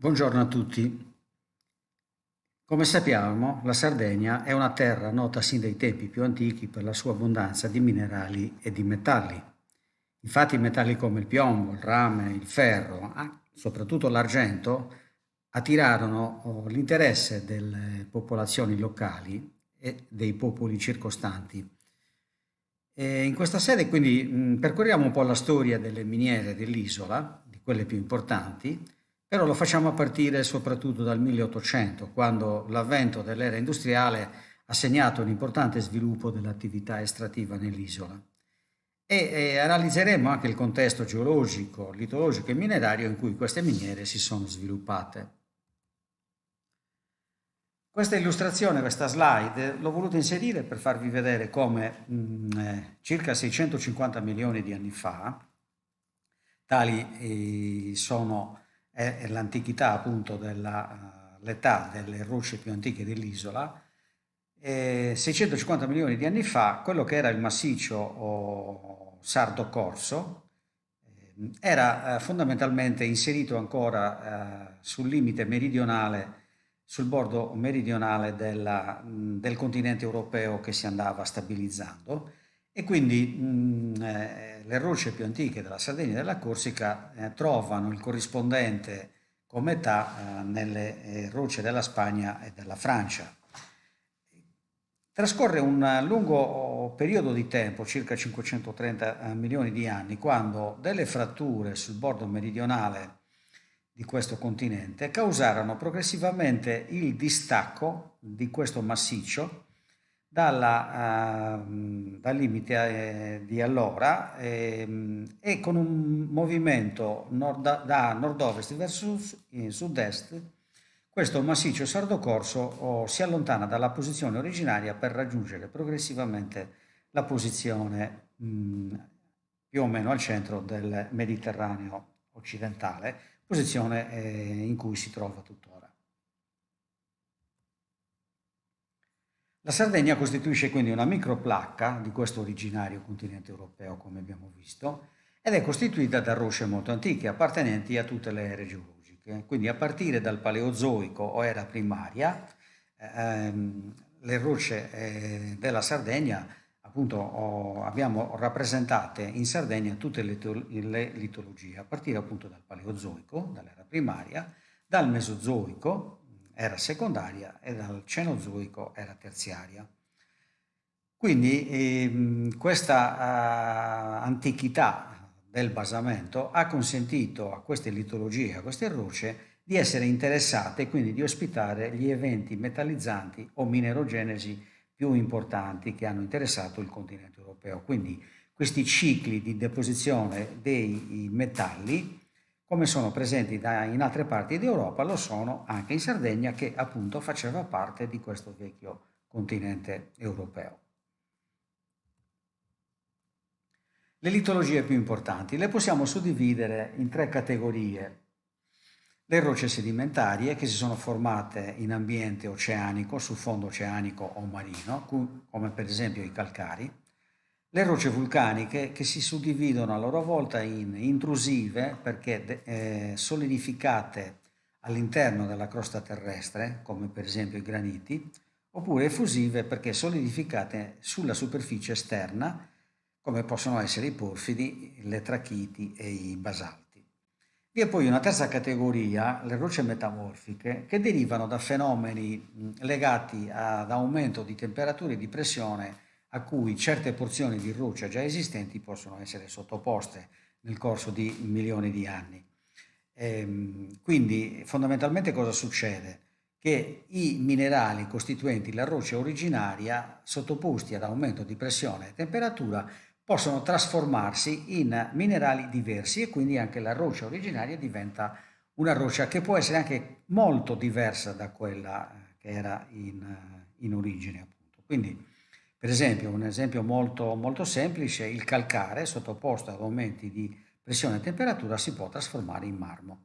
Buongiorno a tutti. Come sappiamo, la Sardegna è una terra nota sin dai tempi più antichi per la sua abbondanza di minerali e di metalli. Infatti metalli come il piombo, il rame, il ferro, soprattutto l'argento, attirarono l'interesse delle popolazioni locali e dei popoli circostanti. E in questa sede quindi percorriamo un po' la storia delle miniere dell'isola, di quelle più importanti, però lo facciamo a partire soprattutto dal 1800, quando l'avvento dell'era industriale ha segnato un importante sviluppo dell'attività estrattiva nell'isola. E analizzeremo anche il contesto geologico, litologico e minerario in cui queste miniere si sono sviluppate. Questa illustrazione, questa slide, l'ho voluta inserire per farvi vedere come circa 650 milioni di anni fa, tali sono è l'antichità appunto dell'età delle rocce più antiche dell'isola, 650 milioni di anni fa, quello che era il massiccio Sardo Corso era fondamentalmente inserito ancora sul limite meridionale, sul bordo meridionale del continente europeo che si andava stabilizzando e quindi le rocce più antiche della Sardegna e della Corsica trovano il corrispondente come età nelle rocce della Spagna e della Francia. Trascorre un lungo periodo di tempo, circa 530 milioni di anni, quando delle fratture sul bordo meridionale di questo continente causarono progressivamente il distacco di questo massiccio dal limite di allora e con un movimento da nord-ovest verso sud-est questo massiccio sardocorso si allontana dalla posizione originaria per raggiungere progressivamente la posizione più o meno al centro del Mediterraneo occidentale, posizione in cui si trova tuttora. La Sardegna costituisce quindi una microplacca di questo originario continente europeo, come abbiamo visto, ed è costituita da rocce molto antiche appartenenti a tutte le ere geologiche. Quindi a partire dal Paleozoico o era primaria, le rocce della Sardegna, appunto, abbiamo rappresentate in Sardegna tutte le litologie, a partire appunto dal Paleozoico, dall'era primaria, dal Mesozoico, era secondaria, e dal Cenozoico era terziaria. Quindi questa antichità del basamento ha consentito a queste litologie, a queste rocce, di essere interessate e quindi di ospitare gli eventi metallizzanti o minerogenesi più importanti che hanno interessato il continente europeo. Quindi questi cicli di deposizione dei metalli, come sono presenti in altre parti d'Europa, lo sono anche in Sardegna, che appunto faceva parte di questo vecchio continente europeo. Le litologie più importanti le possiamo suddividere in tre categorie. Le rocce sedimentarie che si sono formate in ambiente oceanico, su fondo oceanico o marino, come per esempio i calcari. Le rocce vulcaniche che si suddividono a loro volta in intrusive perché solidificate all'interno della crosta terrestre, come per esempio i graniti, oppure effusive perché solidificate sulla superficie esterna, come possono essere i porfidi, le trachiti e i basalti. Vi è poi una terza categoria, le rocce metamorfiche, che derivano da fenomeni legati ad aumento di temperatura e di pressione a cui certe porzioni di roccia già esistenti possono essere sottoposte nel corso di milioni di anni. Quindi fondamentalmente cosa succede? Che i minerali costituenti la roccia originaria, sottoposti ad aumento di pressione e temperatura, possono trasformarsi in minerali diversi e quindi anche la roccia originaria diventa una roccia che può essere anche molto diversa da quella che era in origine, appunto. Quindi, per esempio, un esempio molto, molto semplice, il calcare sottoposto ad aumenti di pressione e temperatura si può trasformare in marmo.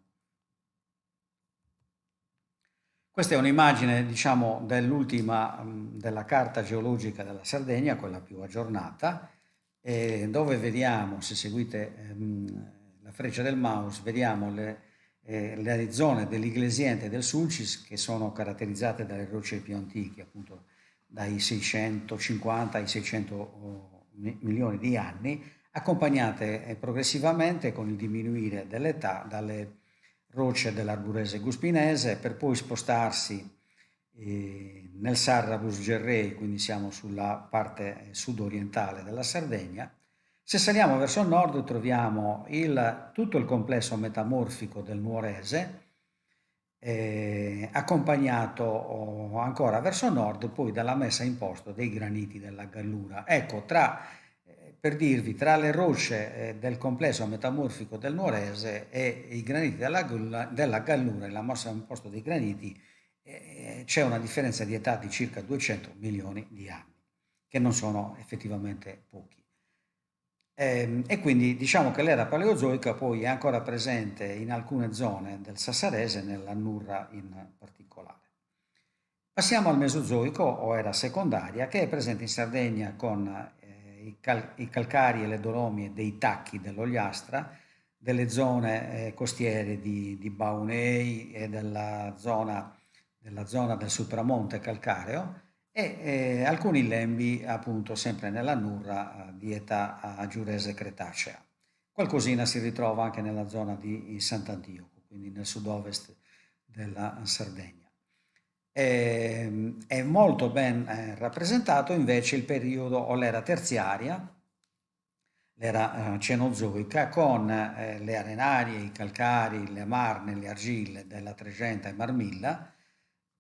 Questa è un'immagine, diciamo, della carta geologica della Sardegna, quella più aggiornata, dove vediamo, se seguite la freccia del mouse, vediamo le zone dell'Iglesiente e del Sulcis, che sono caratterizzate dalle rocce più antiche, appunto dai 650 ai 600 milioni di anni, accompagnate progressivamente con il diminuire dell'età dalle rocce dell'Arburese Guspinese, per poi spostarsi nel Sarrabus Gerrei, quindi siamo sulla parte sud-orientale della Sardegna. Se saliamo verso nord troviamo tutto il complesso metamorfico del Nuorese, accompagnato ancora verso nord poi dalla messa in posto dei graniti della Gallura. Ecco, per dirvi, tra le rocce del complesso metamorfico del Nuorese e i graniti della Gallura e la messa in posto dei graniti, c'è una differenza di età di circa 200 milioni di anni, che non sono effettivamente pochi. E quindi diciamo che l'era paleozoica poi è ancora presente in alcune zone del Sassarese, nella Nurra in particolare. Passiamo al Mesozoico o era secondaria, che è presente in Sardegna con i calcari e le dolomie dei tacchi dell'Ogliastra, delle zone costiere di Baunei e della zona del Supramonte calcareo, e alcuni lembi appunto sempre nella Nurra di età giurese-cretacea. Qualcosina si ritrova anche nella zona di Sant'Antioco, quindi nel sud-ovest della Sardegna. È molto ben rappresentato invece il periodo o l'era terziaria, l'era cenozoica, con le arenarie, i calcari, le marne, le argille della Trecenta e Marmilla,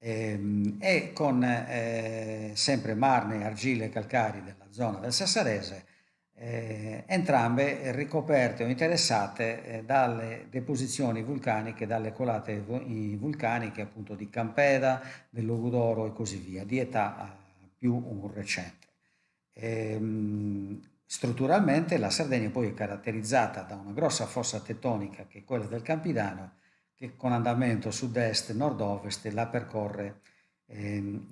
e con sempre marne, argille e calcari della zona del Sassarese, entrambe ricoperte o interessate dalle deposizioni vulcaniche, dalle colate vulcaniche appunto di Campeda, del Logudoro e così via, di età più recente. Strutturalmente la Sardegna poi è caratterizzata da una grossa fossa tettonica, che è quella del Campidano, che con andamento sud-est-nord-ovest la percorre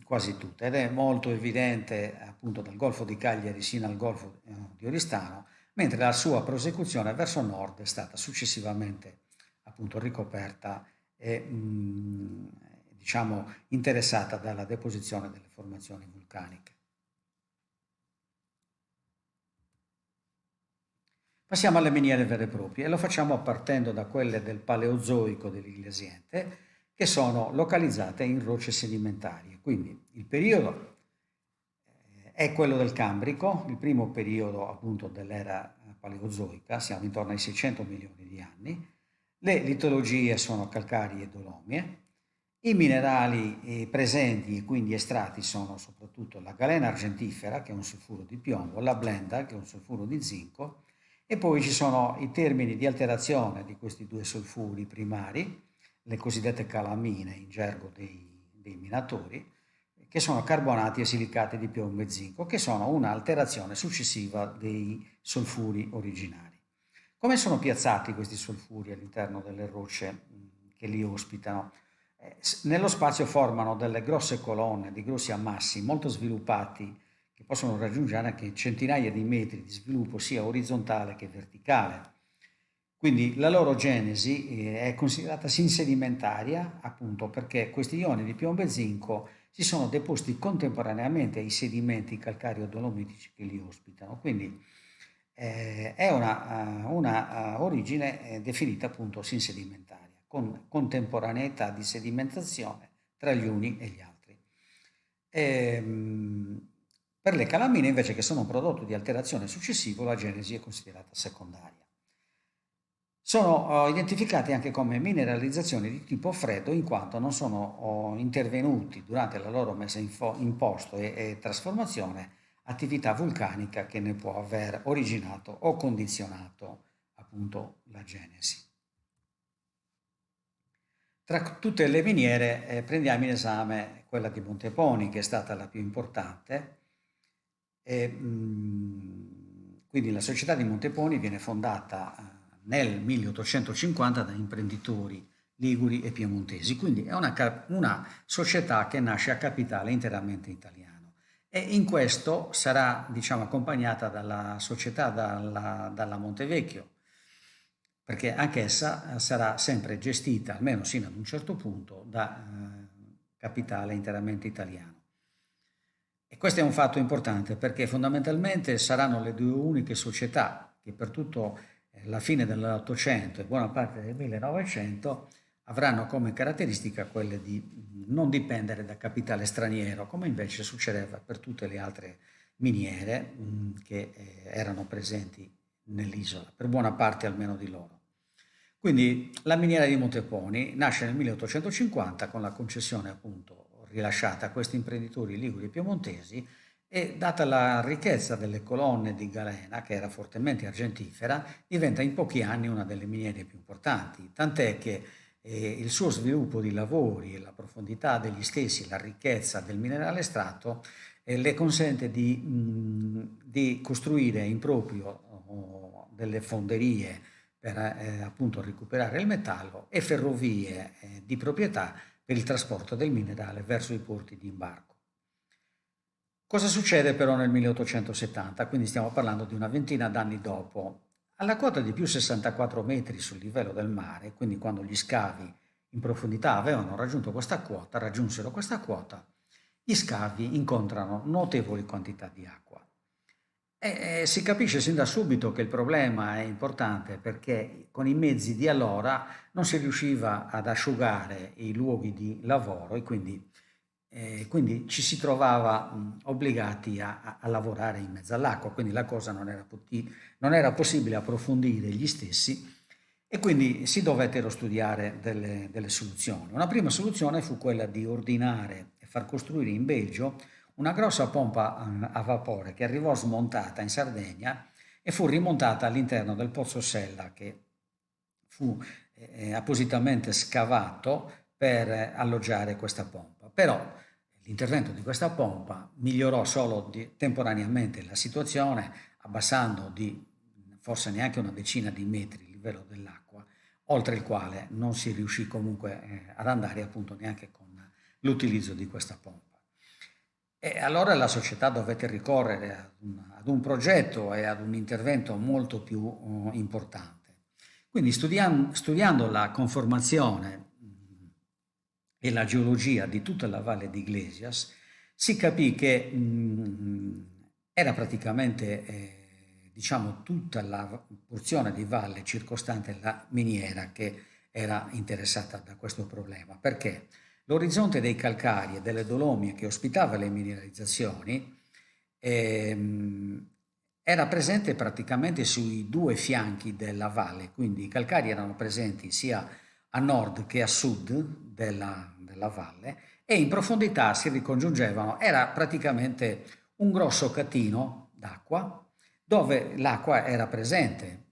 quasi tutta, ed è molto evidente appunto dal Golfo di Cagliari sino al Golfo di Oristano, mentre la sua prosecuzione verso nord è stata successivamente appunto ricoperta e diciamo interessata dalla deposizione delle formazioni vulcaniche. Passiamo alle miniere vere e proprie e lo facciamo partendo da quelle del Paleozoico dell'Iglesiente, che sono localizzate in rocce sedimentarie. Quindi il periodo è quello del Cambrico, il primo periodo appunto dell'era paleozoica, siamo intorno ai 600 milioni di anni. Le litologie sono calcarie e dolomie. I minerali presenti e quindi estratti sono soprattutto la galena argentifera, che è un solfuro di piombo, la blenda, che è un solfuro di zinco, e poi ci sono i termini di alterazione di questi due solfuri primari, le cosiddette calamine in gergo dei minatori, che sono carbonati e silicati di piombo e zinco, che sono un'alterazione successiva dei solfuri originari. Come sono piazzati questi solfuri all'interno delle rocce che li ospitano? Nello spazio formano delle grosse colonne di grossi ammassi molto sviluppati, che possono raggiungere anche centinaia di metri di sviluppo sia orizzontale che verticale. Quindi la loro genesi è considerata sinsedimentaria, appunto perché questi ioni di piombo e zinco si sono deposti contemporaneamente ai sedimenti calcareo-dolomitici che li ospitano. Quindi è una origine definita appunto sinsedimentaria, con contemporaneità di sedimentazione tra gli uni e gli altri. Per le calamine invece, che sono un prodotto di alterazione successivo, la genesi è considerata secondaria. Sono identificati anche come mineralizzazioni di tipo freddo, in quanto non sono intervenuti durante la loro messa in posto e trasformazione attività vulcanica che ne può aver originato o condizionato appunto la genesi. Tra tutte le miniere prendiamo in esame quella di Monteponi, che è stata la più importante. Quindi la società di Monteponi viene fondata nel 1850 da imprenditori liguri e piemontesi, quindi è una società che nasce a capitale interamente italiano, e in questo sarà, diciamo, accompagnata dalla società dalla Montevecchio, perché anch'essa sarà sempre gestita, almeno sino ad un certo punto, da capitale interamente italiano. E questo è un fatto importante perché fondamentalmente saranno le due uniche società che per tutto la fine dell'Ottocento e buona parte del 1900 avranno come caratteristica quelle di non dipendere da capitale straniero, come invece succedeva per tutte le altre miniere che erano presenti nell'isola, per buona parte almeno di loro. Quindi la miniera di Monteponi nasce nel 1850 con la concessione appunto rilasciata a questi imprenditori liguri e piemontesi e data la ricchezza delle colonne di galena, che era fortemente argentifera, diventa in pochi anni una delle miniere più importanti, tant'è che il suo sviluppo di lavori e la profondità degli stessi, la ricchezza del minerale estratto, le consente di costruire in proprio delle fonderie per appunto recuperare il metallo e ferrovie di proprietà per il trasporto del minerale verso i porti di imbarco. Cosa succede però nel 1870? Quindi stiamo parlando di una ventina d'anni dopo. Alla quota di più 64 metri sul livello del mare, quindi quando gli scavi in profondità avevano raggiunto questa quota, raggiunsero questa quota, gli scavi incontrano notevoli quantità di acqua. E si capisce sin da subito che il problema è importante perché con i mezzi di allora non si riusciva ad asciugare i luoghi di lavoro e quindi ci si trovava obbligati a lavorare in mezzo all'acqua, quindi la cosa non era possibile approfondire gli stessi e quindi si dovettero studiare delle soluzioni. Una prima soluzione fu quella di ordinare e far costruire in Belgio una grossa pompa a vapore che arrivò smontata in Sardegna e fu rimontata all'interno del Pozzo Sella che fu appositamente scavato per alloggiare questa pompa. Però l'intervento di questa pompa migliorò solo temporaneamente la situazione, abbassando di forse neanche una decina di metri il livello dell'acqua, oltre il quale non si riuscì comunque ad andare appunto neanche con l'utilizzo di questa pompa. E allora la società dovette ricorrere ad un progetto e ad un intervento molto più importante. Quindi studiando la conformazione e la geologia di tutta la valle di Iglesias, si capì che era praticamente diciamo tutta la porzione di valle circostante la miniera che era interessata da questo problema. Perché? L'orizzonte dei calcari e delle dolomie che ospitava le mineralizzazioni era presente praticamente sui due fianchi della valle, quindi i calcari erano presenti sia a nord che a sud della valle e in profondità si ricongiungevano, era praticamente un grosso catino d'acqua dove l'acqua era presente,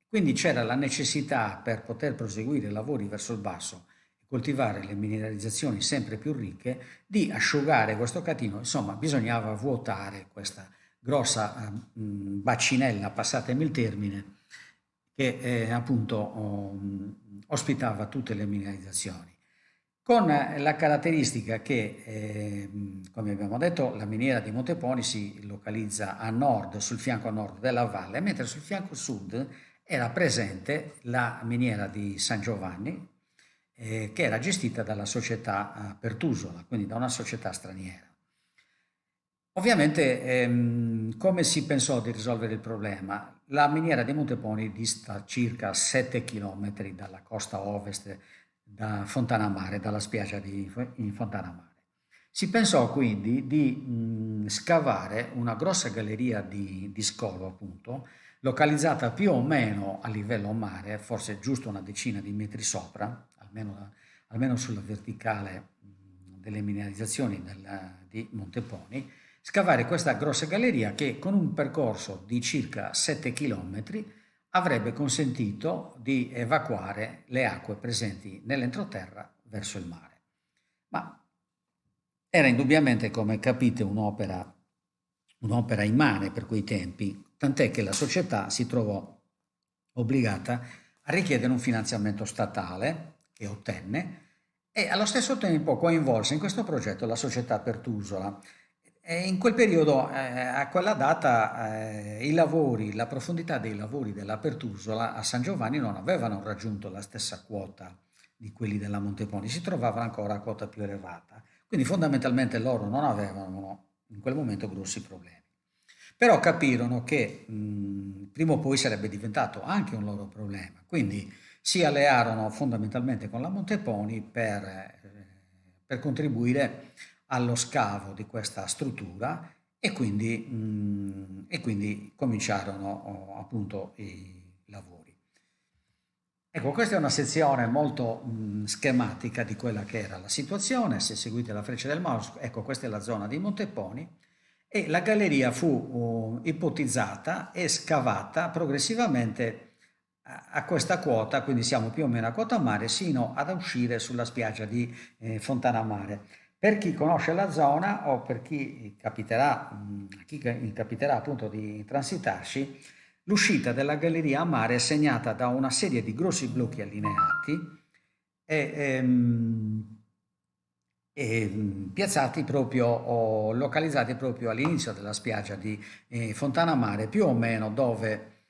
quindi c'era la necessità per poter proseguire i lavori verso il basso coltivare le mineralizzazioni sempre più ricche, di asciugare questo catino, insomma bisognava vuotare questa grossa bacinella, passatemi il termine, che appunto ospitava tutte le mineralizzazioni. Con la caratteristica che, come abbiamo detto, la miniera di Monteponi si localizza a nord, sul fianco nord della valle, mentre sul fianco sud era presente la miniera di San Giovanni, che era gestita dalla società Pertusola, quindi da una società straniera. Ovviamente, come si pensò di risolvere il problema? La miniera di Monteponi dista circa 7 km dalla costa ovest da Fontanamare, dalla spiaggia di Fontanamare. Si pensò quindi di scavare una grossa galleria di scolo, appunto, localizzata più o meno a livello mare, forse giusto una decina di metri sopra, almeno sulla verticale delle mineralizzazioni di Monteponi, scavare questa grossa galleria che con un percorso di circa 7 km avrebbe consentito di evacuare le acque presenti nell'entroterra verso il mare. Ma era indubbiamente, come capite, un'opera immane per quei tempi, tant'è che la società si trovò obbligata a richiedere un finanziamento statale che ottenne e allo stesso tempo coinvolse in questo progetto la società Pertusola. E in quel periodo, a quella data, i lavori, la profondità dei lavori della Pertusola a San Giovanni non avevano raggiunto la stessa quota di quelli della Monteponi, si trovavano ancora a quota più elevata. Quindi fondamentalmente loro non avevano in quel momento grossi problemi. Però capirono che prima o poi sarebbe diventato anche un loro problema. Quindi si allearono fondamentalmente con la Monteponi per contribuire allo scavo di questa struttura e quindi cominciarono appunto i lavori. Ecco, questa è una sezione molto schematica di quella che era la situazione. Se seguite la freccia del mouse, ecco, questa è la zona di Monteponi e la galleria fu ipotizzata e scavata progressivamente a questa quota, quindi siamo più o meno a quota mare, sino ad uscire sulla spiaggia di Fontana Mare. Per chi conosce la zona o per chi capiterà appunto di transitarci, l'uscita della galleria a mare è segnata da una serie di grossi blocchi allineati e, piazzati proprio o localizzati proprio all'inizio della spiaggia di Fontana Mare, più o meno dove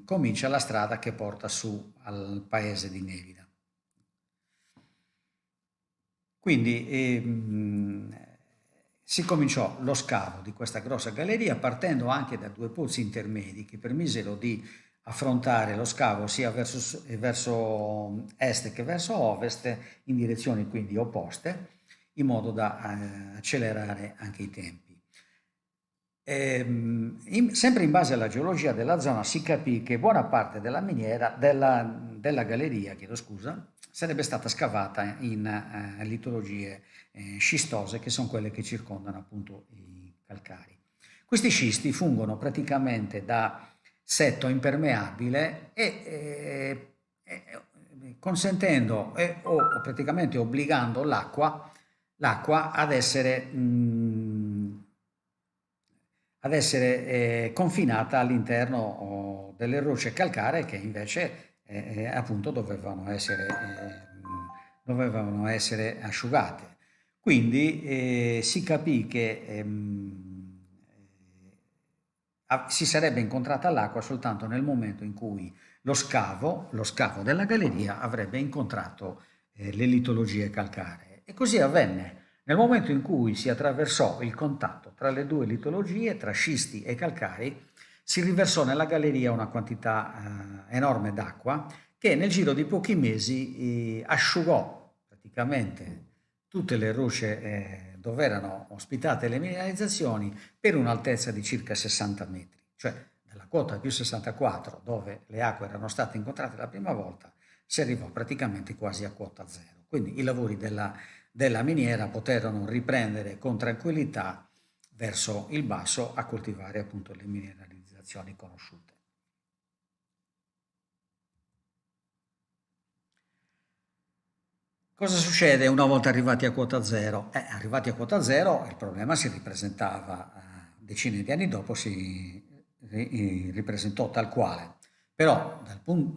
comincia la strada che porta su al paese di Nevida. Quindi si cominciò lo scavo di questa grossa galleria partendo anche da due pozzi intermedi che permisero di affrontare lo scavo sia verso est che verso ovest in direzioni quindi opposte in modo da accelerare anche i tempi. Sempre in base alla geologia della zona si capì che buona parte della miniera, della galleria, chiedo scusa, sarebbe stata scavata in litologie scistose, che sono quelle che circondano appunto i calcari. Questi scisti fungono praticamente da setto impermeabile consentendo o praticamente obbligando l'acqua ad essere confinata all'interno delle rocce calcaree che invece appunto dovevano essere asciugate. Quindi si capì che si sarebbe incontrata l'acqua soltanto nel momento in cui lo scavo della galleria avrebbe incontrato le litologie calcaree. E così avvenne. Nel momento in cui si attraversò il contatto tra le due litologie, tra scisti e calcari, si riversò nella galleria una quantità enorme d'acqua che nel giro di pochi mesi asciugò praticamente tutte le rocce dove erano ospitate le mineralizzazioni per un'altezza di circa 60 metri, cioè dalla quota più 64 dove le acque erano state incontrate la prima volta si arrivò praticamente quasi a quota zero. Quindi i lavori della miniera poterono riprendere con tranquillità verso il basso a coltivare appunto le mineralizzazioni conosciute. Cosa succede una volta arrivati a quota zero? Arrivati a quota zero il problema si ripresentava decine di anni dopo, si ripresentò tal quale. Però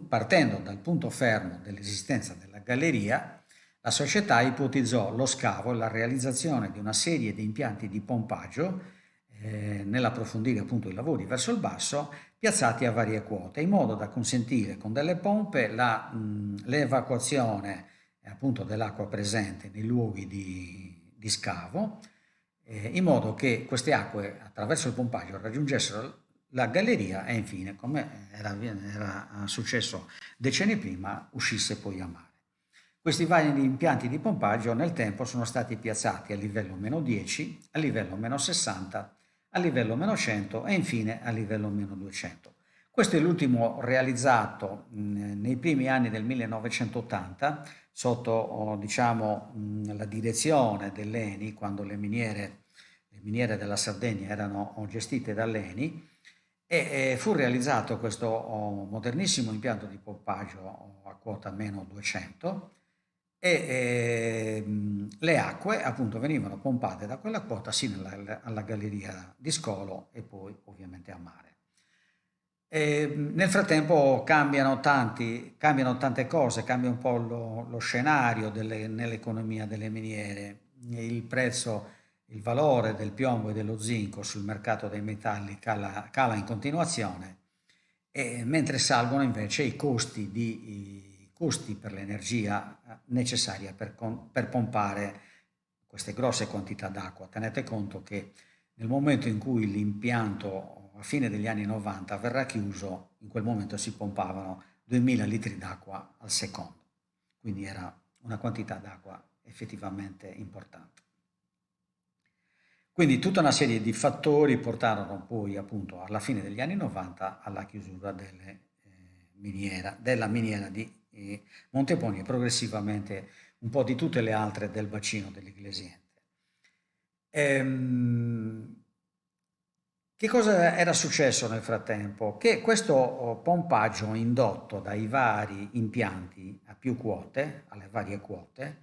partendo dal punto fermo dell'esistenza della galleria, la società ipotizzò lo scavo e la realizzazione di una serie di impianti di pompaggio nell'approfondire appunto i lavori verso il basso, piazzati a varie quote, in modo da consentire con delle pompe l'evacuazione appunto dell'acqua presente nei luoghi di scavo, in modo che queste acque attraverso il pompaggio raggiungessero la galleria e infine, come era successo decenni prima, uscisse poi a mare. Questi vari impianti di pompaggio nel tempo sono stati piazzati a livello meno 10, a livello meno 60, a livello meno 100 e infine a livello meno 200. Questo è l'ultimo realizzato nei primi anni del 1980 sotto diciamo, la direzione dell'ENI, quando le miniere della Sardegna erano gestite dall'ENI, e fu realizzato questo modernissimo impianto di pompaggio a quota meno 200 e le acque appunto venivano pompate da quella quota sino alla galleria di scolo e poi ovviamente a mare. Nel frattempo cambiano tante cose, cambia un po' lo scenario nell'economia delle miniere. il prezzo, il valore del piombo e dello zinco sul mercato dei metalli cala in continuazione, mentre salgono invece i costi per l'energia necessaria per pompare queste grosse quantità d'acqua. Tenete conto che nel momento in cui l'impianto a fine degli anni 90 verrà chiuso, in quel momento si pompavano 2000 litri d'acqua al secondo, quindi era una quantità d'acqua effettivamente importante. Quindi tutta una serie di fattori portarono poi appunto alla fine degli anni 90 alla chiusura della miniera di Monteponi e progressivamente un po' di tutte le altre del bacino dell'Iglesiente. Che cosa era successo nel frattempo? Che questo pompaggio indotto dai vari impianti a più quote, alle varie quote,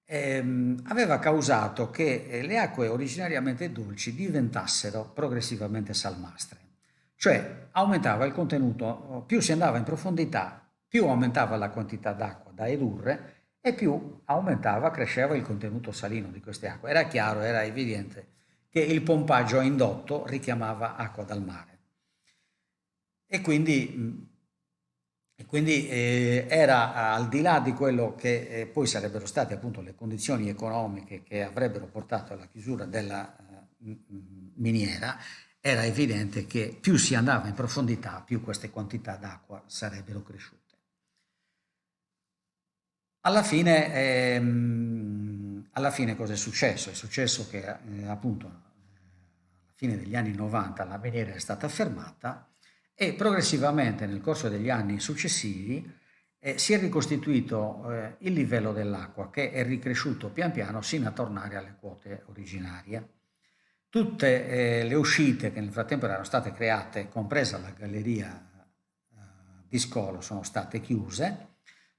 aveva causato che le acque originariamente dolci diventassero progressivamente salmastre. Cioè aumentava il contenuto, più si andava in profondità, più aumentava la quantità d'acqua da edurre e più cresceva il contenuto salino di queste acque. Era chiaro, era evidente che il pompaggio a indotto richiamava acqua dal mare. E quindi era al di là di quello che poi sarebbero state appunto le condizioni economiche che avrebbero portato alla chiusura della miniera, era evidente che più si andava in profondità, più queste quantità d'acqua sarebbero cresciute. Alla fine cosa è successo? È successo che appunto alla fine degli anni 90 la miniera è stata fermata e progressivamente nel corso degli anni successivi si è ricostituito il livello dell'acqua che è ricresciuto pian piano sino a tornare alle quote originarie. Tutte le uscite che nel frattempo erano state create, compresa la galleria di scolo, sono state chiuse,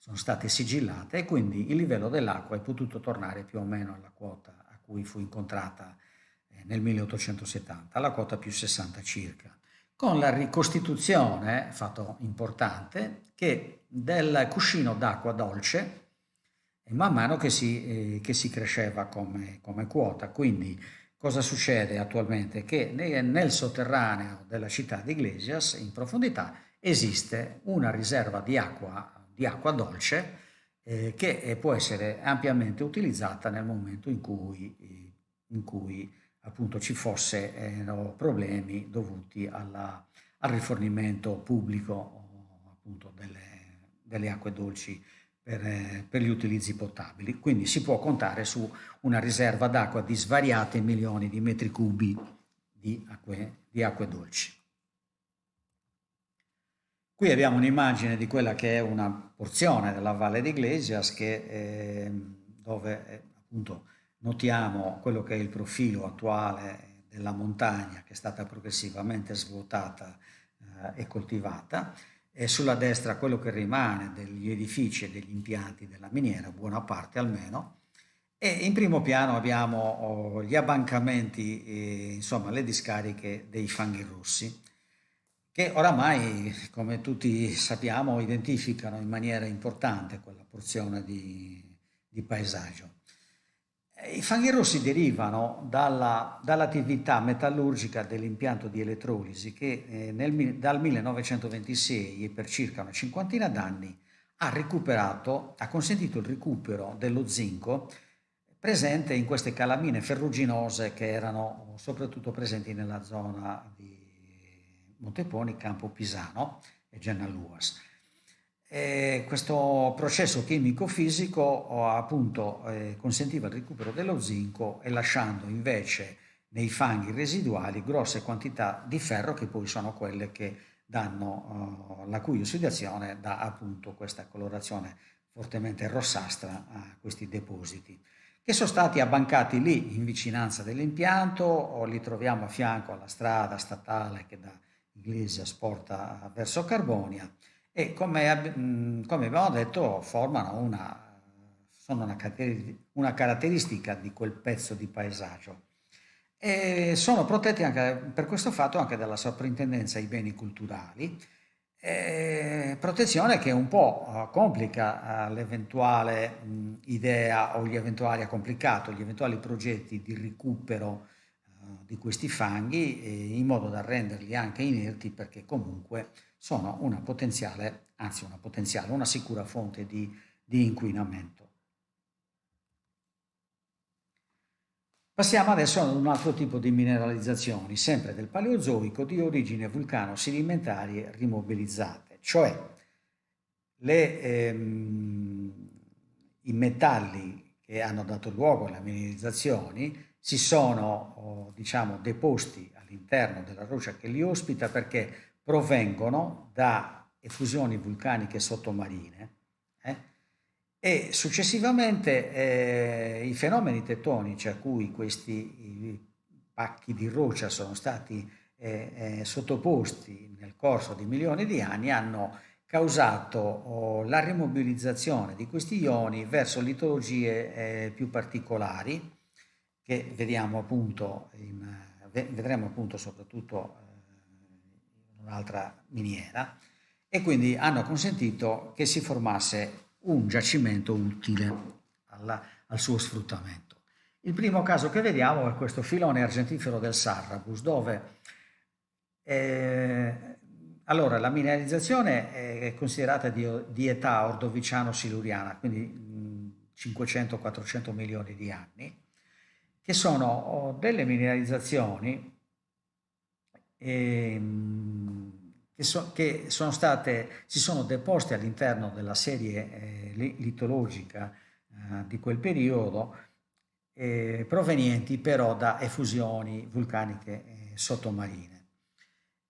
sono state sigillate e quindi il livello dell'acqua è potuto tornare più o meno alla quota a cui fu incontrata nel 1870, alla quota più 60 circa, con la ricostituzione, fatto importante, che del cuscino d'acqua dolce man mano che si cresceva come quota. Quindi cosa succede attualmente? Che nel sotterraneo della città di Iglesias, in profondità, esiste una riserva di acqua dolce che può essere ampiamente utilizzata nel momento in cui appunto ci fossero problemi dovuti al rifornimento pubblico appunto delle acque dolci per gli utilizzi potabili. Quindi si può contare su una riserva d'acqua di svariate milioni di metri cubi di acque dolci. Qui abbiamo un'immagine di quella che è una porzione della Valle di Iglesias dove appunto notiamo quello che è il profilo attuale della montagna che è stata progressivamente svuotata e coltivata, e sulla destra quello che rimane degli edifici e degli impianti della miniera, buona parte almeno, e in primo piano abbiamo gli abbancamenti, insomma le discariche dei fanghi rossi, che oramai, come tutti sappiamo, identificano in maniera importante quella porzione di paesaggio. I fanghi rossi derivano dall'attività metallurgica dell'impianto di elettrolisi che dal 1926 e per circa una cinquantina d'anni ha consentito il recupero dello zinco presente in queste calamine ferruginose che erano soprattutto presenti nella zona di Monteponi, Campo Pisano e Gennaluas. Questo processo chimico-fisico appunto consentiva il recupero dello zinco e lasciando invece nei fanghi residuali grosse quantità di ferro che poi sono quelle che danno, la cui ossidazione dà appunto questa colorazione fortemente rossastra a questi depositi, che sono stati abbancati lì in vicinanza dell'impianto, o li troviamo a fianco alla strada statale che da Iglesias porta verso Carbonia. E come abbiamo detto sono una caratteristica di quel pezzo di paesaggio e sono protetti anche per questo fatto anche dalla Soprintendenza ai beni culturali, Protezione che un po' complica l'eventuale idea o gli eventuali, ha complicato gli eventuali progetti di recupero di questi fanghi in modo da renderli anche inerti, perché comunque sono una potenziale, anzi una sicura fonte di inquinamento. Passiamo adesso ad un altro tipo di mineralizzazioni, sempre del Paleozoico, di origine vulcano-sedimentarie rimobilizzate, cioè i metalli che hanno dato luogo alle mineralizzazioni si sono, diciamo, deposti all'interno della roccia che li ospita, perché provengono da effusioni vulcaniche sottomarine, e successivamente i fenomeni tettonici a cui questi pacchi di roccia sono stati sottoposti nel corso di milioni di anni hanno causato la rimobilizzazione di questi ioni verso litologie più particolari, che vediamo appunto vedremo appunto soprattutto in un'altra miniera, e quindi hanno consentito che si formasse un giacimento utile al suo sfruttamento. Il primo caso che vediamo è questo filone argentifero del Sarrabus, dove allora la mineralizzazione è considerata di età ordoviciano-siluriana, quindi 500-400 milioni di anni, che sono delle mineralizzazioni che sono state, si sono deposte all'interno della serie litologica di quel periodo, provenienti però da effusioni vulcaniche sottomarine.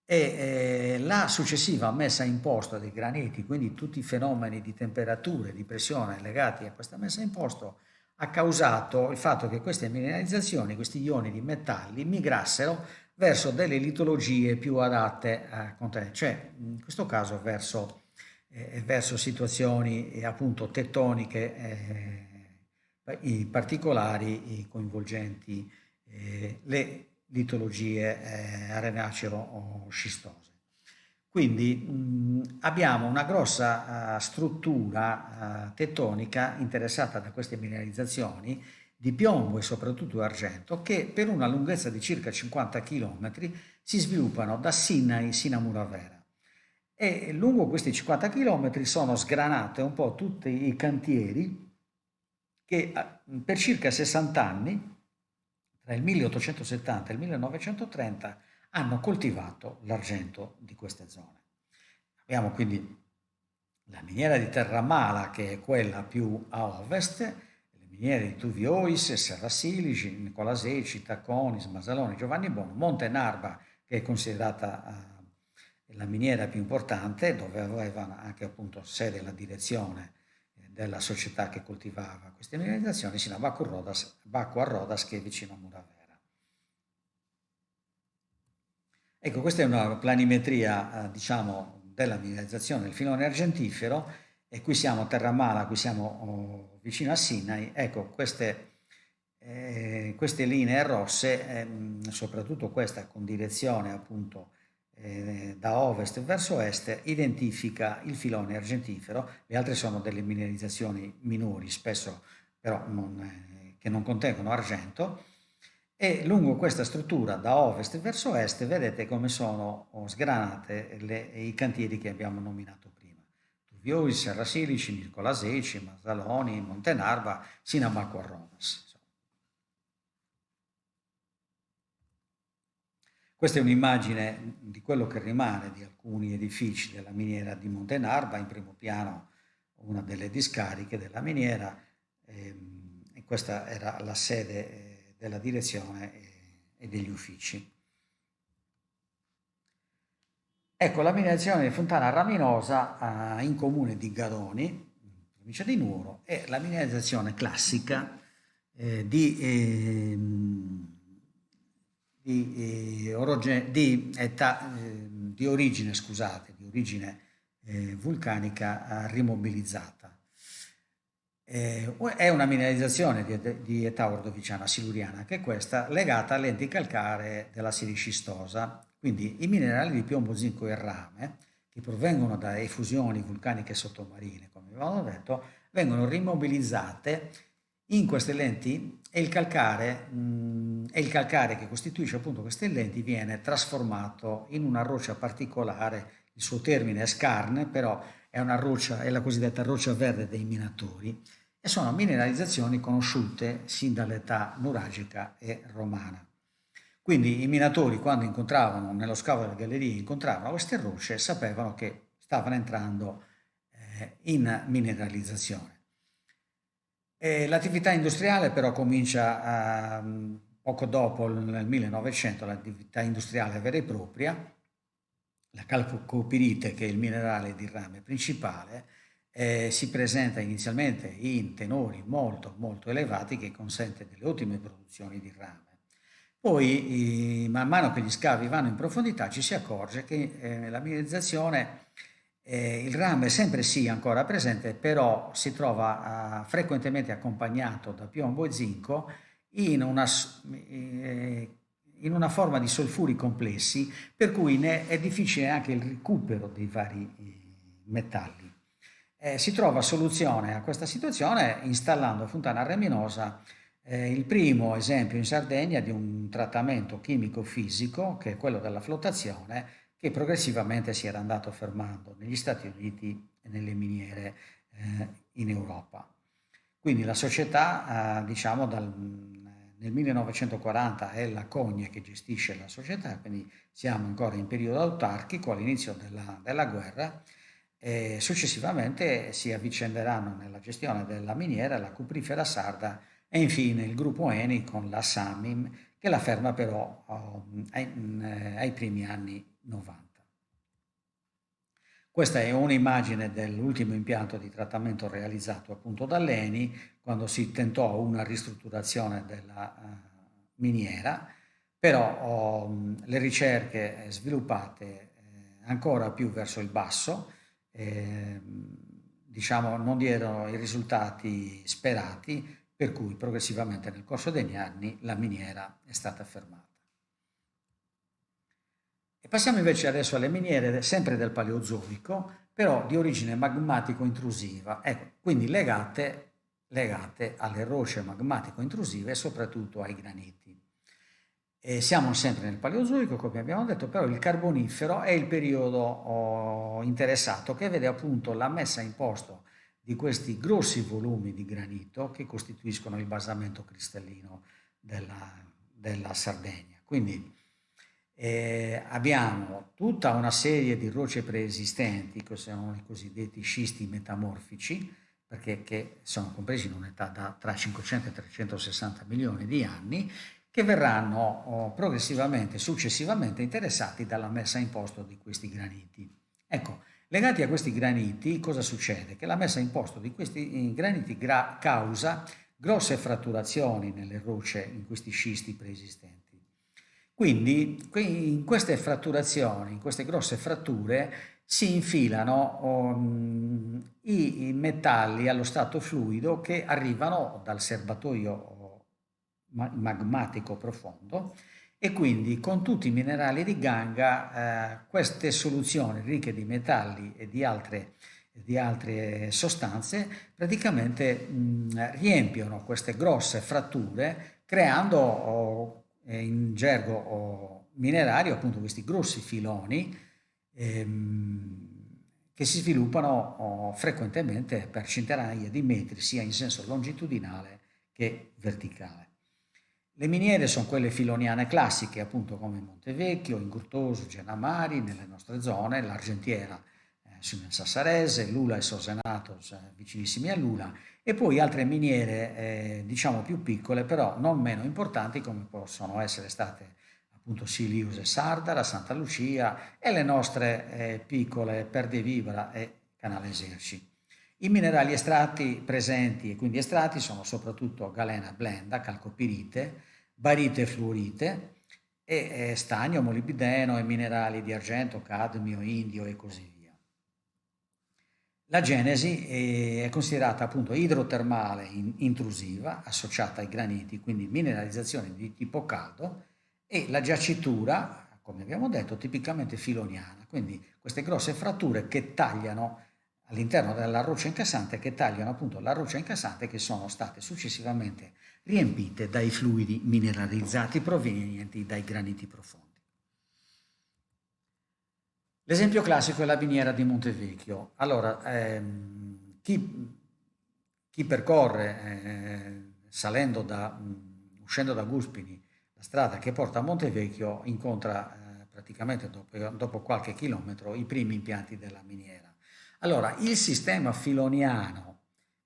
E la successiva messa in posto dei graniti, quindi tutti i fenomeni di temperatura e di pressione legati a questa messa in posto, ha causato il fatto che queste mineralizzazioni, questi ioni di metalli, migrassero verso delle litologie più adatte a contenere, cioè in questo caso verso situazioni appunto tettoniche particolari, coinvolgenti le litologie arenaceo o scistose. Quindi abbiamo una grossa struttura tettonica interessata da queste mineralizzazioni di piombo e soprattutto argento, che per una lunghezza di circa 50 km si sviluppano da Sinai sino a Muravera. E lungo questi 50 km sono sgranate un po' tutti i cantieri che per circa 60 anni, tra il 1870 e il 1930, hanno coltivato l'argento di queste zone. Abbiamo quindi la miniera di Terramala, che è quella più a ovest, le miniere di Tuviois, Serrasilici, Nicolaseci, Tacconis, Masaloni, Giovanni Bono, Monte Narva, che è considerata la miniera più importante, dove avevano anche appunto sede la direzione della società che coltivava queste mineralizzazioni, sino a Bacco a Rodas, che è vicino a Muravera. Ecco, questa è una planimetria, diciamo, della mineralizzazione del filone argentifero, e qui siamo a Terramala, qui siamo vicino a Sinai. Ecco, queste linee rosse, soprattutto questa con direzione appunto da ovest verso est, identifica il filone argentifero. Le altre sono delle mineralizzazioni minori, spesso però che non contengono argento, e lungo questa struttura da ovest verso est vedete come sono sgranate i cantieri che abbiamo nominato prima: Tuviois, Serrasilici, Nicolaseci, Mazzaloni, Montenarva, sino a Bacco a Rodas. Questa è un'immagine di quello che rimane di alcuni edifici della miniera di Montenarva, in primo piano una delle discariche della miniera, e questa era la sede della direzione e degli uffici. Ecco, la mineralizzazione di Fontana Raminosa in comune di Gadoni, in provincia di Nuoro, è la mineralizzazione classica di origine vulcanica rimobilizzata. È una mineralizzazione di età ordoviciana siluriana, che è questa, legata all'ente calcaree della silicistosa, quindi i minerali di piombo, zinco e rame, che provengono da effusioni vulcaniche sottomarine, come abbiamo detto, vengono rimobilizzate in queste lenti e il calcare che costituisce appunto queste lenti viene trasformato in una roccia particolare, il suo termine è scarne, però è una roccia, è la cosiddetta roccia verde dei minatori, e sono mineralizzazioni conosciute sin dall'età nuragica e romana. Quindi i minatori, quando incontravano, nello scavo delle gallerie, incontravano queste rocce, sapevano che stavano entrando in mineralizzazione. L'attività industriale però comincia poco dopo, nel 1900, l'attività industriale vera e propria. La calcopirite, che è il minerale di rame principale, si presenta inizialmente in tenori molto molto elevati che consente delle ottime produzioni di rame. Poi, man mano che gli scavi vanno in profondità, ci si accorge che la mineralizzazione, il rame sempre sì ancora presente, però si trova frequentemente accompagnato da piombo e zinco in una forma di solfuri complessi, per cui è difficile anche il recupero dei vari metalli. Si trova soluzione a questa situazione installando a Fontana Reminosa il primo esempio in Sardegna di un trattamento chimico-fisico, che è quello della flottazione, che progressivamente si era andato fermando negli Stati Uniti e nelle miniere in Europa. Quindi la società, diciamo, nel 1940 è la Cogne che gestisce la società, quindi siamo ancora in periodo autarchico all'inizio della guerra, e successivamente si avvicenderanno nella gestione della miniera la Cuprifera Sarda e infine il gruppo Eni con la Samim, che la ferma però ai primi anni 90. Questa è un'immagine dell'ultimo impianto di trattamento realizzato appunto dall'Eni quando si tentò una ristrutturazione della miniera, però le ricerche sviluppate ancora più verso il basso diciamo non diedero i risultati sperati, per cui progressivamente nel corso degli anni la miniera è stata fermata. E passiamo invece adesso alle miniere sempre del Paleozoico, però di origine magmatico-intrusiva, ecco, quindi legate alle rocce magmatico-intrusive e soprattutto ai graniti. Siamo sempre nel Paleozoico, come abbiamo detto, però il Carbonifero è il periodo interessato, che vede appunto la messa in posto di questi grossi volumi di granito che costituiscono il basamento cristallino della Sardegna. Quindi abbiamo tutta una serie di rocce preesistenti, che sono i cosiddetti scisti metamorfici, che sono compresi in un'età tra 500 e 360 milioni di anni, che verranno progressivamente, successivamente interessati dalla messa in posto di questi graniti. Ecco, legati a questi graniti cosa succede? Che la messa in posto di questi graniti causa grosse fratturazioni nelle rocce, in questi scisti preesistenti. Quindi in queste fratturazioni, in queste grosse fratture, si infilano i metalli allo stato fluido che arrivano dal serbatoio magmatico profondo, e quindi con tutti i minerali di ganga queste soluzioni ricche di metalli e di altre sostanze praticamente riempiono queste grosse fratture, creando in gergo minerario appunto questi grossi filoni che si sviluppano frequentemente per centinaia di metri sia in senso longitudinale che verticale. Le miniere sono quelle filoniane classiche, appunto come Montevecchio, Ingurtoso, Genamari, nelle nostre zone, l'Argentiera nel Sassarese, Lula e Sosenato vicinissimi a Lula, e poi altre miniere diciamo più piccole, però non meno importanti, come possono essere state appunto Silius e Sardara, Santa Lucia e le nostre piccole Perdevibra e Canale Eserci. I minerali estratti presenti e quindi estratti sono soprattutto galena blenda, calcopirite, barite e fluorite e stagno, molibdeno e minerali di argento, cadmio, indio e così via. La genesi è considerata appunto idrotermale intrusiva, associata ai graniti, quindi mineralizzazione di tipo caldo, e la giacitura, come abbiamo detto, tipicamente filoniana, quindi queste grosse fratture che tagliano all'interno della roccia incassante, che tagliano appunto la roccia incassante, che sono state successivamente riempite dai fluidi mineralizzati provenienti dai graniti profondi. L'esempio classico è la miniera di Montevecchio. Allora, chi percorre uscendo da Guspini la strada che porta a Montevecchio incontra praticamente dopo qualche chilometro i primi impianti della miniera. Allora, il sistema filoniano,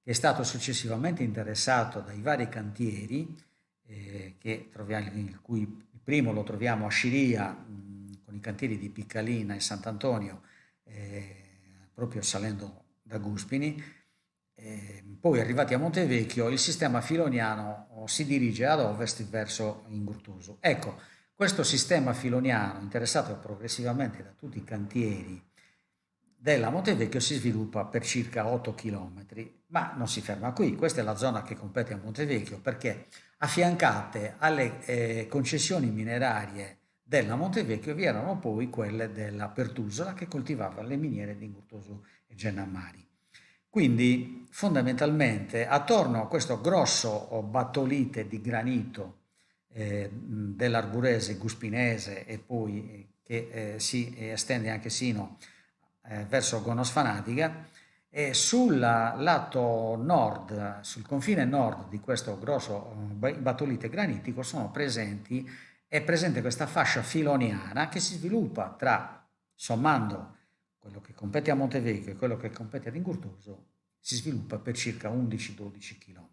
che è stato successivamente interessato dai vari cantieri, il cui il primo lo troviamo a Sciria, con i cantieri di Piccalina e Sant'Antonio, proprio salendo da Guspini. Poi arrivati a Montevecchio, il sistema filoniano si dirige ad ovest verso Ingurtuso. Ecco, questo sistema filoniano, interessato progressivamente da tutti i cantieri della Montevecchio, si sviluppa per circa 8 km, ma non si ferma qui. Questa è la zona che compete a Montevecchio, perché affiancate alle concessioni minerarie della Montevecchio vi erano poi quelle della Pertusola, che coltivava le miniere di Ingurtuso e Gennamari. Quindi fondamentalmente attorno a questo grosso batolite di granito dell'Arburese Guspinese e poi che si estende anche sino verso Gonosfanadiga, e sul lato nord, sul confine nord di questo grosso batolite granitico è presente questa fascia filoniana che si sviluppa sommando quello che compete a Montevecchio e quello che compete ad Ingurtuso, si sviluppa per circa 11-12 km.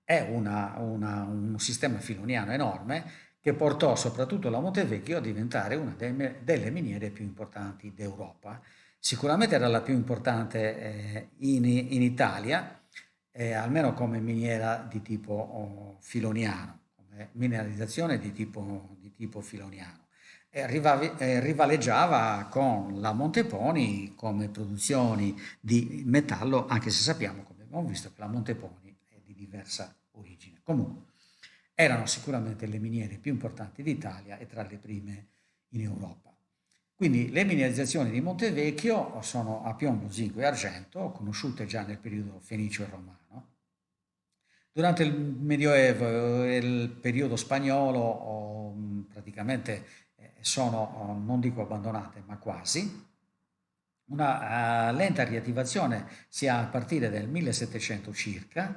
È un sistema filoniano enorme che portò soprattutto la Montevecchio a diventare una delle miniere più importanti d'Europa. Sicuramente era la più importante in Italia, almeno come miniera di tipo filoniano, come mineralizzazione di tipo filoniano. Rivaleggiava con la Monteponi come produzioni di metallo, anche se sappiamo, come abbiamo visto, che la Monteponi è di diversa origine. Comunque, erano sicuramente le miniere più importanti d'Italia e tra le prime in Europa. Quindi le mineralizzazioni di Montevecchio sono a piombo, zinco e argento, conosciute già nel periodo fenicio e romano. Durante il Medioevo e il periodo spagnolo praticamente sono, non dico abbandonate, ma quasi. Una lenta riattivazione si ha a partire del 1700 circa,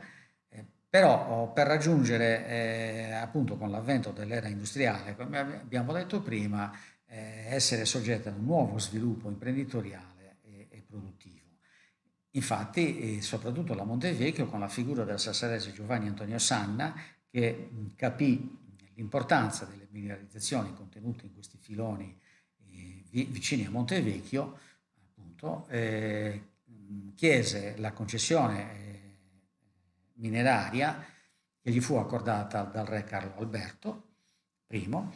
però per raggiungere appunto con l'avvento dell'era industriale, come abbiamo detto prima, essere soggetti ad un nuovo sviluppo imprenditoriale e produttivo. Infatti, soprattutto la Montevecchio, con la figura del sassarese Giovanni Antonio Sanna, che capì l'importanza delle mineralizzazioni contenute in questi filoni vicini a Montevecchio, appunto, chiese la concessione mineraria che gli fu accordata dal re Carlo Alberto I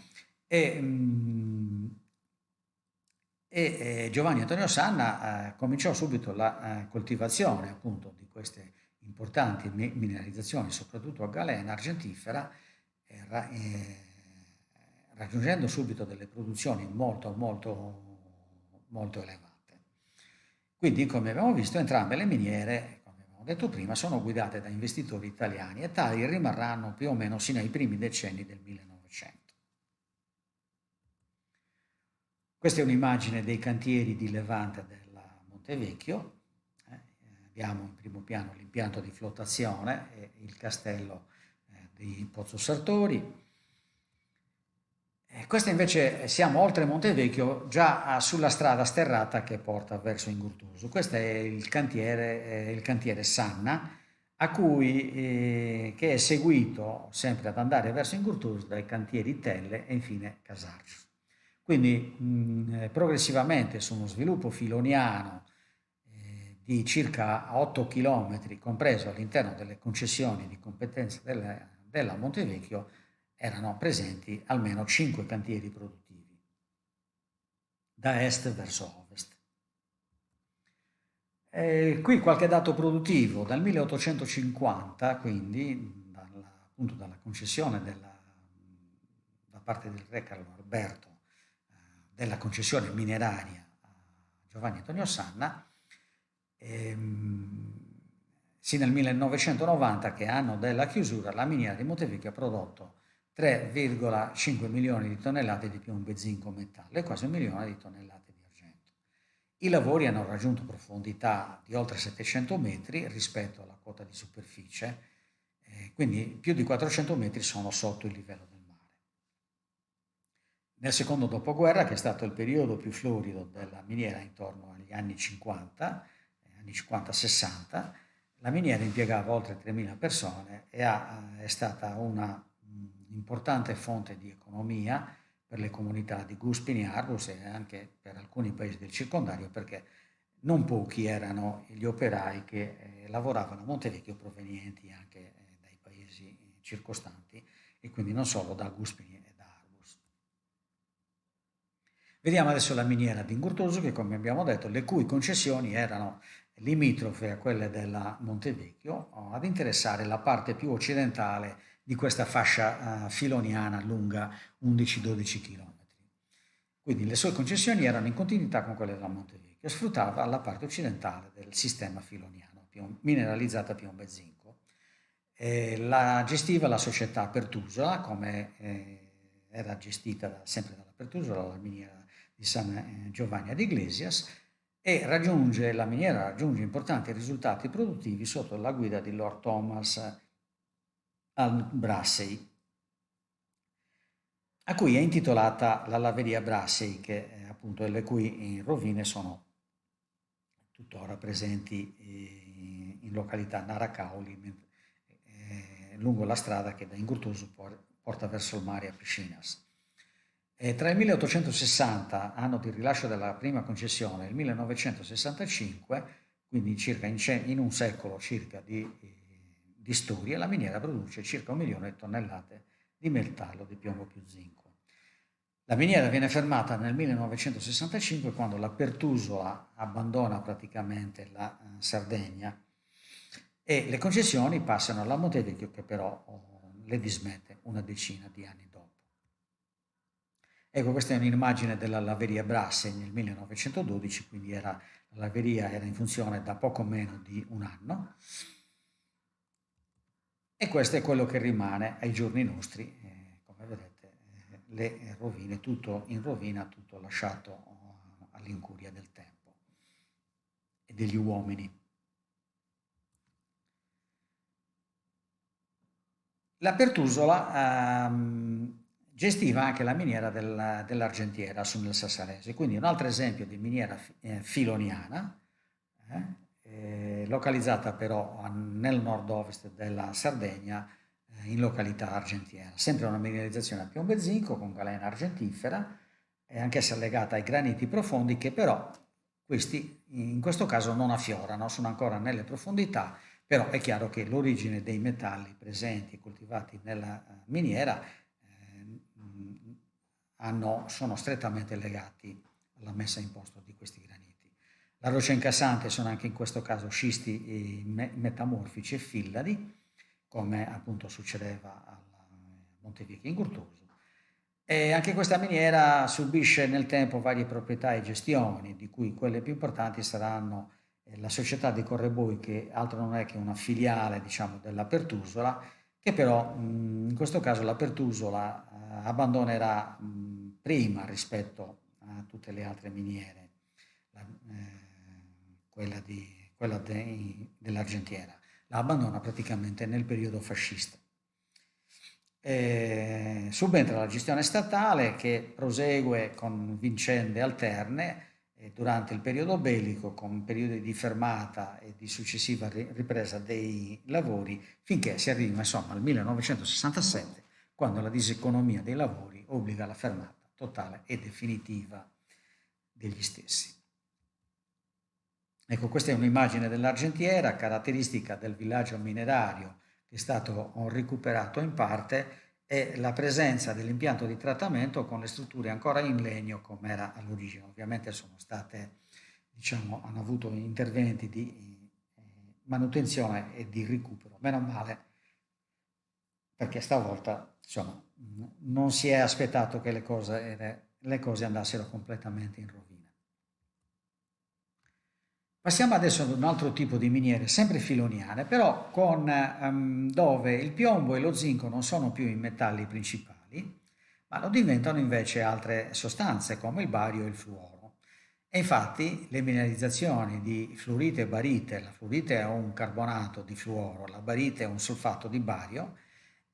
e Giovanni Antonio Sanna cominciò subito la coltivazione appunto di queste importanti mineralizzazioni, soprattutto a galena argentifera, raggiungendo subito delle produzioni molto elevate. Quindi, come abbiamo visto, entrambe le miniere, come abbiamo detto prima, sono guidate da investitori italiani e tali rimarranno più o meno sino ai primi decenni del 1900. Questa è un'immagine dei cantieri di levante della Montevecchio. Abbiamo in primo piano l'impianto di flottazione e il castello di Pozzo Sartori. Questa invece siamo oltre Montevecchio, già sulla strada sterrata che porta verso Ingurtuso. Questo è il cantiere Sanna, che è seguito sempre ad andare verso Ingurtuso dai cantieri Telle e infine Casargio. Quindi progressivamente su uno sviluppo filoniano di circa 8 km, compreso all'interno delle concessioni di competenza della Montevecchio, erano presenti almeno 5 cantieri produttivi, da est verso ovest. Qui qualche dato produttivo: dal 1850, quindi dalla concessione da parte del re Carlo Alberto della concessione mineraria a Giovanni Antonio Sanna, sino al 1990, che è anno della chiusura, la miniera di Montevecchio ha prodotto 3,5 milioni di tonnellate di piombo e zinco metallo e quasi 1 milione di tonnellate di argento. I lavori hanno raggiunto profondità di oltre 700 metri rispetto alla quota di superficie, quindi più di 400 metri sono sotto il livello del mare. Nel secondo dopoguerra, che è stato il periodo più florido della miniera intorno agli anni 50, anni 50-60, la miniera impiegava oltre 3.000 persone e è stata una importante fonte di economia per le comunità di Guspini, Arbus e anche per alcuni paesi del circondario, perché non pochi erano gli operai che lavoravano a Montevecchio provenienti anche dai paesi circostanti e quindi non solo da Guspini e da Arbus. Vediamo adesso la miniera di Ingurtoso, che come abbiamo detto le cui concessioni erano limitrofe a quelle della Montevecchio, ad interessare la parte più occidentale di questa fascia filoniana lunga 11-12 km. Quindi le sue concessioni erano in continuità con quelle della Montevecchio e sfruttava la parte occidentale del sistema filoniano, mineralizzata piombo e zinco. La gestiva la società Pertusola, come era gestita sempre dalla Pertusola, la miniera di San Giovanni ad Iglesias, e la miniera raggiunge importanti risultati produttivi sotto la guida di Lord Thomas Brassey, a cui è intitolata la laveria Brassey, che appunto le cui rovine sono tuttora presenti in località Naracauli, lungo la strada che da Ingurtoso porta verso il mare a Piscinas. Tra il 1860, anno di rilascio della prima concessione, e il 1965, quindi circa in un secolo circa di storia, la miniera produce circa 1 milione di tonnellate di metallo di piombo più zinco. La miniera viene fermata nel 1965 quando la Pertusola abbandona praticamente la Sardegna e le concessioni passano alla Montevecchio, che però le dismette una decina di anni dopo. Ecco, questa è un'immagine della laveria Brassey nel 1912, quindi la laveria era in funzione da poco meno di un anno. E questo è quello che rimane ai giorni nostri, come vedete, le rovine, tutto in rovina, tutto lasciato all'incuria del tempo e degli uomini. La Pertusola gestiva anche la miniera dell'Argentiera nel Sassarese, quindi un altro esempio di miniera filoniana, localizzata però nel nord-ovest della Sardegna, in località Argentiera. Sempre una mineralizzazione a piombo e zinco con galena argentifera, anch'essa legata ai graniti profondi, che però questi in questo caso non affiorano, sono ancora nelle profondità, però è chiaro che l'origine dei metalli presenti e coltivati nella miniera sono strettamente legati alla messa in posto di questi graniti. La roccia incassante sono anche in questo caso scisti metamorfici e filladi, come appunto succedeva al Montevecchio Ingurtoso. E anche questa miniera subisce nel tempo varie proprietà e gestioni, di cui quelle più importanti saranno la società dei Correboi, che altro non è che una filiale, diciamo, della Pertusola, che però in questo caso la Pertusola abbandonerà prima rispetto a tutte le altre miniere, quella dell'Argentiera. La abbandona praticamente nel periodo fascista. Subentra la gestione statale, che prosegue con vicende alterne durante il periodo bellico, con periodi di fermata e di successiva ripresa dei lavori, finché si arriva insomma al 1967, quando la diseconomia dei lavori obbliga alla fermata totale e definitiva degli stessi. Ecco, questa è un'immagine dell'Argentiera, caratteristica del villaggio minerario che è stato recuperato in parte, e la presenza dell'impianto di trattamento con le strutture ancora in legno come era all'origine. Ovviamente sono state, diciamo, hanno avuto interventi di manutenzione e di recupero. Meno male, perché stavolta insomma non si è aspettato che le cose le cose andassero completamente in rovina. Passiamo adesso ad un altro tipo di miniere, sempre filoniane, però dove il piombo e lo zinco non sono più i metalli principali, ma lo diventano invece altre sostanze come il bario e il fluoro. E infatti le mineralizzazioni di fluorite e barite, la fluorite è un carbonato di fluoro, la barite è un solfato di bario,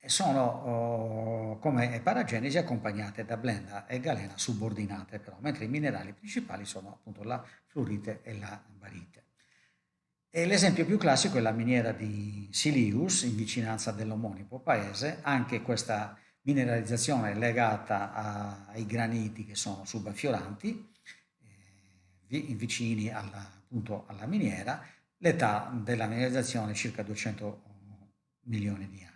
sono come paragenesi accompagnate da blenda e galena subordinate però, mentre i minerali principali sono appunto la fluorite e la barite. E l'esempio più classico è la miniera di Silius, in vicinanza dell'omonimo paese. Anche questa mineralizzazione è legata ai graniti che sono subaffioranti, vicini appunto alla miniera. L'età della mineralizzazione è circa 200 milioni di anni.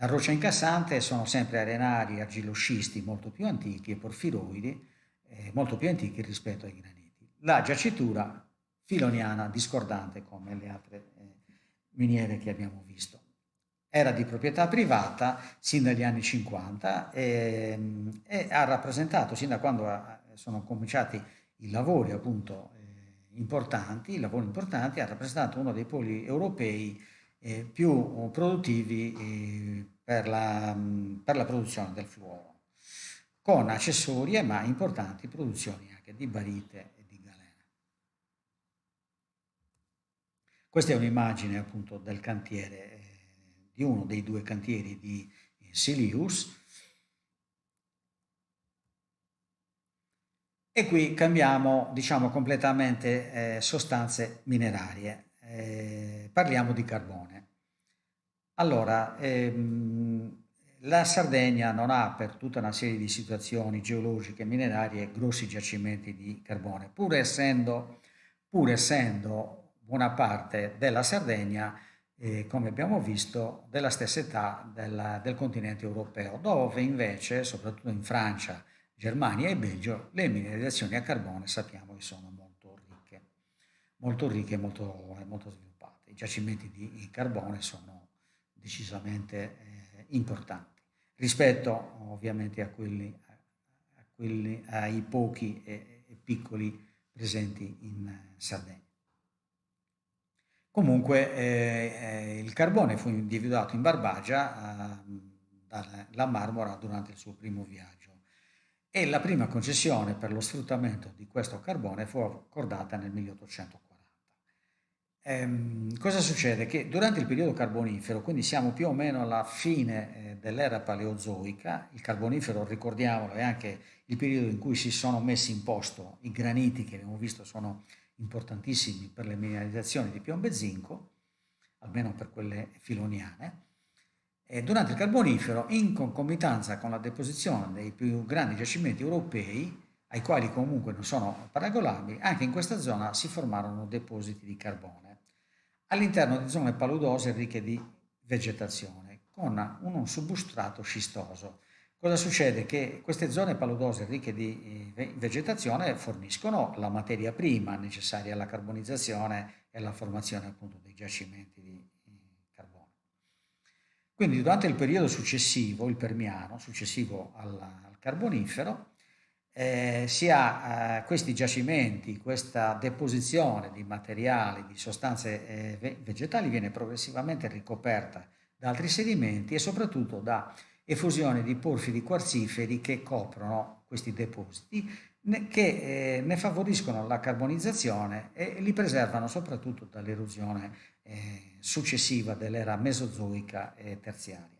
La roccia incassante sono sempre arenari argilloscisti molto più antichi e porfiroidi, molto più antichi rispetto ai graniti. La giacitura filoniana discordante come le altre miniere che abbiamo visto. Era di proprietà privata sin dagli anni 50 e ha rappresentato, sin da quando sono cominciati i lavori appunto importanti, ha rappresentato uno dei poli europei più produttivi per la produzione del fluoro, con accessorie ma importanti produzioni anche di barite e di galena. Questa è un'immagine appunto del cantiere, di uno dei due cantieri di Silius. E qui cambiamo, diciamo, completamente sostanze minerarie. Parliamo di carbone. Allora, la Sardegna non ha per tutta una serie di situazioni geologiche e minerarie grossi giacimenti di carbone, pur essendo buona parte della Sardegna, come abbiamo visto, della stessa età del continente europeo, dove invece, soprattutto in Francia, Germania e Belgio, le mineralizzazioni a carbone sappiamo che sono molto ricche e molto sviluppate. I giacimenti di carbone sono decisamente importanti rispetto ovviamente ai pochi e piccoli presenti in Sardegna. Comunque il carbone fu individuato in Barbagia dalla Marmora durante il suo primo viaggio e la prima concessione per lo sfruttamento di questo carbone fu accordata nel 1840. Cosa succede? Che durante il periodo carbonifero, quindi siamo più o meno alla fine dell'era paleozoica, il carbonifero, ricordiamolo, è anche il periodo in cui si sono messi in posto i graniti che abbiamo visto sono importantissimi per le mineralizzazioni di piombo e zinco, almeno per quelle filoniane. E durante il carbonifero, in concomitanza con la deposizione dei più grandi giacimenti europei, ai quali comunque non sono paragonabili, anche in questa zona si formarono depositi di carbone all'interno di zone paludose ricche di vegetazione, con un substrato scistoso. Cosa succede? Che queste zone paludose ricche di vegetazione forniscono la materia prima necessaria alla carbonizzazione e alla formazione appunto dei giacimenti di carbone. Quindi durante il periodo successivo, il Permiano, successivo al Carbonifero, si ha questi giacimenti, questa deposizione di materiali, di sostanze vegetali viene progressivamente ricoperta da altri sedimenti e soprattutto da effusione di porfidi quarziferi che coprono questi depositi, che ne favoriscono la carbonizzazione e li preservano soprattutto dall'erosione successiva dell'era mesozoica e terziaria.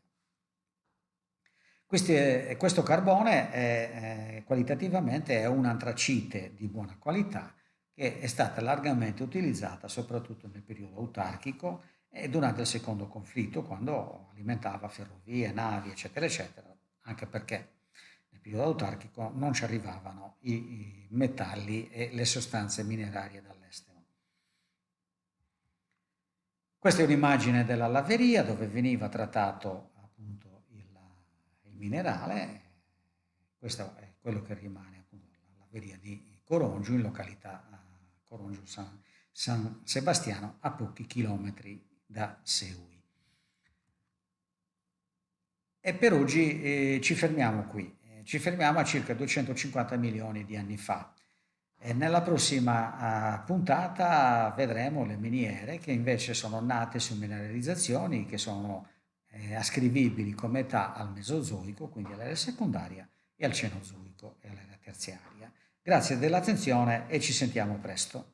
Questo carbone qualitativamente è un'antracite di buona qualità che è stata largamente utilizzata soprattutto nel periodo autarchico e durante il secondo conflitto, quando alimentava ferrovie, navi, eccetera, eccetera, anche perché nel periodo autarchico non ci arrivavano i metalli e le sostanze minerarie dall'estero. Questa è un'immagine della laveria dove veniva trattato appunto il minerale. Questo è quello che rimane appunto la laveria di Corongiu, in località Corongiu San Sebastiano, a pochi chilometri da Seui. E per oggi ci fermiamo qui. ci fermiamo a circa 250 milioni di anni fa. E nella prossima puntata vedremo le miniere che invece sono nate su mineralizzazioni che sono ascrivibili come età al Mesozoico, quindi all'era secondaria, e al Cenozoico e all'era terziaria. Grazie dell'attenzione e ci sentiamo presto.